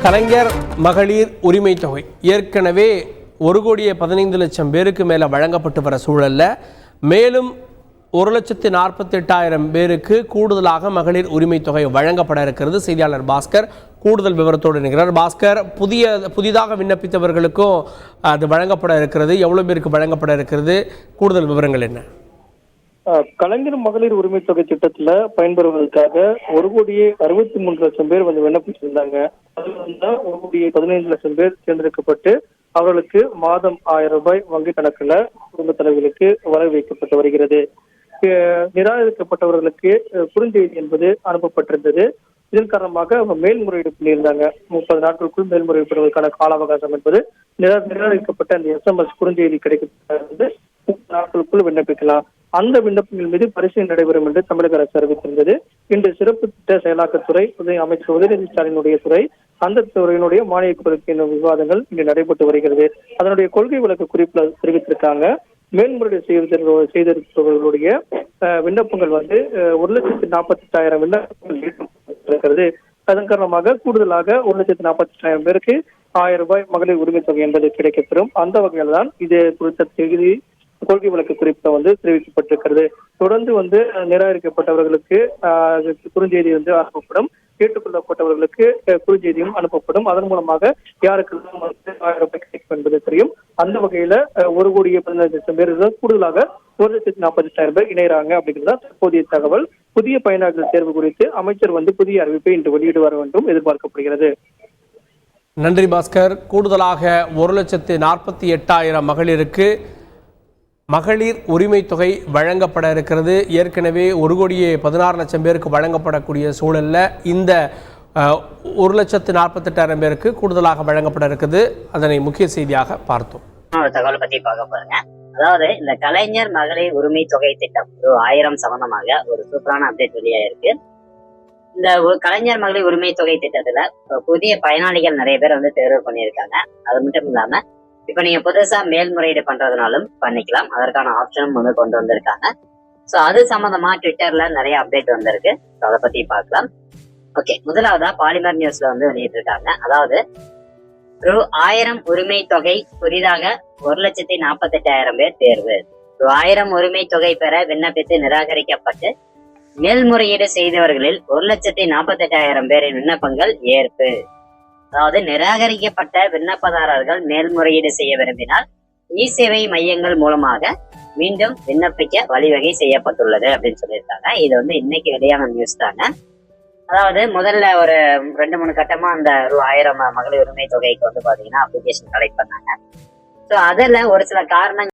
கலைஞர் மகளிர் உரிமை தொகை ஏற்கனவே 1,15,00,000 பேருக்கு மேலே வழங்கப்பட்டு வர சூழல்ல மேலும் 1,48,000 பேருக்கு கூடுதலாக மகளிர் உரிமை தொகை வழங்கப்பட இருக்கிறது. செய்தியாளர் பாஸ்கர் கூடுதல் விவரத்தோடு இருக்கிறார். பாஸ்கர், புதிதாக விண்ணப்பித்தவர்களுக்கும் அது வழங்கப்பட இருக்கிறது. எவ்வளவு பேருக்கு வழங்கப்பட இருக்கிறது? கூடுதல் விவரங்கள் என்ன? கலைஞர் மகளிர் உரிமை தொகை திட்டத்துல பயன்பெறுவதற்காக 1,63,00,000 பேர் விண்ணப்பிச்சிருந்தாங்க. அதுல 1,15,00,000 பேர் தேர்ந்தெடுக்கப்பட்டு அவர்களுக்கு மாதம் 1000 ரூபாய் வங்கி கணக்குல குடும்ப தலைவர்களுக்கு வர வைக்கப்பட்டு வருகிறது. நிராகரிக்கப்பட்டவர்களுக்கு குறுஞ்செய்தி என்பது அனுப்பப்பட்டிருந்தது. இதன் காரணமாக அவங்க மேல்முறையீடு பண்ணியிருந்தாங்க. 30 நாட்களுக்குள் மேல்முறையீடு பெறுவதற்கான கால அவகாசம் என்பது நிராகரிக்கப்பட்ட அந்த SMS குறுஞ்செய்தி கிடைக்கப்பட்டது 30 நாட்களுக்குள் விண்ணப்பிக்கலாம். அந்த விண்ணப்பங்கள் மீது பரிசீலனை நடைபெறும் என்று தமிழக அரசு அறிவித்திருந்தது. இன்று சிறப்பு திட்ட செயலாக்கத்துறை அமைச்சர் உதயநிதி ஸ்டாலினுடைய துறை அந்த துறையினுடைய மானிய கோரிக்கை விவாதங்கள் இன்று நடைபெற்று வருகிறது. அதனுடைய கொள்கை விளக்க குறிப்பில் தெரிவித்திருக்காங்க. மேல்முறையீடு செய்திருப்பவர்களுடைய விண்ணப்பங்கள் 1,48,000 விண்ணப்பங்கள் இருக்கிறது. அதன் காரணமாக கூடுதலாக 1,48,000 பேருக்கு 1000 ரூபாய் மகளிர் உரிமை தொகை என்பது கிடைக்கப்பெறும். அந்த வகையில் தான் இது குறித்த செய்தி கொள்கை விளக்க குறிப்பிட்ட தெரிவிக்கப்பட்டிருக்கிறது. தொடர்ந்து நிராகரிக்கப்பட்டவர்களுக்கு குறுஞ்செய்தி அனுப்பப்படும். கேட்டுக்கொள்ளப்பட்டவர்களுக்கு குறுஞ்செய்தியும் அனுப்பப்படும். அதன் மூலமாக யாருக்கெல்லாம் 1000 ரூபாய் கிடைக்கும் என்பது தெரியும். அந்த வகையில 1,15,00,000 பேர் கூடுதலாக 1,48,000 பேர் இணைகிறாங்க அப்படிங்கிறதா தற்போதைய தகவல். புதிய பயனாளர்கள் தேர்வு குறித்து அமைச்சர் புதிய அறிவிப்பை இன்று வெளியிடுவார் என்றும் எதிர்பார்க்கப்படுகிறது. நன்றி பாஸ்கர். கூடுதலாக 1,48,000 மகளிருக்கு மகளிர் உரிமை தொகை வழங்கப்பட இருக்கிறது. ஏற்கனவே 1,16,00,000 பேருக்கு வழங்கப்படக்கூடிய சூழல்ல இந்த 1,48,000 பேருக்கு கூடுதலாக வழங்கப்பட இருக்குது. அதனை முக்கிய செய்தியாக பார்த்தோம். தகவலை பத்தி பார்க்க போறேங்க. அதாவது இந்த கலைஞர் மகளிர் உரிமை தொகை திட்டம் 1000 சம்பந்தமாக ஒரு சூப்பரான அப்டேட் வெளியாயிருக்கு. இந்த கலைஞர் மகளிர் உரிமை தொகை திட்டத்துல புதிய பயனாளிகள் நிறைய பேர் தேர்வு பண்ணியிருக்காங்க. அது மட்டும் இல்லாம இப்ப நீங்க புதுசா மேல்முறையீடு பண்றதுனாலும் பண்ணிக்கலாம். அதற்கான ஆப்ஷனும் கொண்டு வந்திருக்காங்க. சோ அது சம்பந்தமா ட்விட்டர்ல நிறைய அப்டேட் வந்திருக்கு. அதை பத்தி பார்க்கலாம். ஓகே, முதலாவதா பாலிமர் நியூஸ்ல வெளியிட்டிருக்காங்க. அதாவது 1000 உரிமை தொகை புதிதாக 1,48,000 பேர் தேர்வு. 1000 உரிமை தொகை பெற விண்ணப்பித்து நிராகரிக்கப்பட்டு மேல்முறையீடு செய்தவர்களில் 1,48,000 பேரின் விண்ணப்பங்கள் ஏற்பு. அதாவது நிராகரிக்கப்பட்ட விண்ணப்பதாரர்கள் மேல்முறையீடு செய்ய விரும்பினால் இ-சேவை மையங்கள் மூலமாக மீண்டும் விண்ணப்பிக்க வழிவகை செய்யப்பட்டுள்ளது அப்படின்னு சொல்லியிருக்காங்க. இது இன்னைக்கு வெளியான நியூஸ் தாங்க. அதாவது முதல்ல ஒரு 2-3 கட்டமா அந்த 1000 மகளிர் உரிமை தொகைக்கு பாத்தீங்கன்னா அப்ளிகேஷன் கலெக்ட் பண்ணாங்க. ஸோ அதில் ஒரு சில காரணங்கள்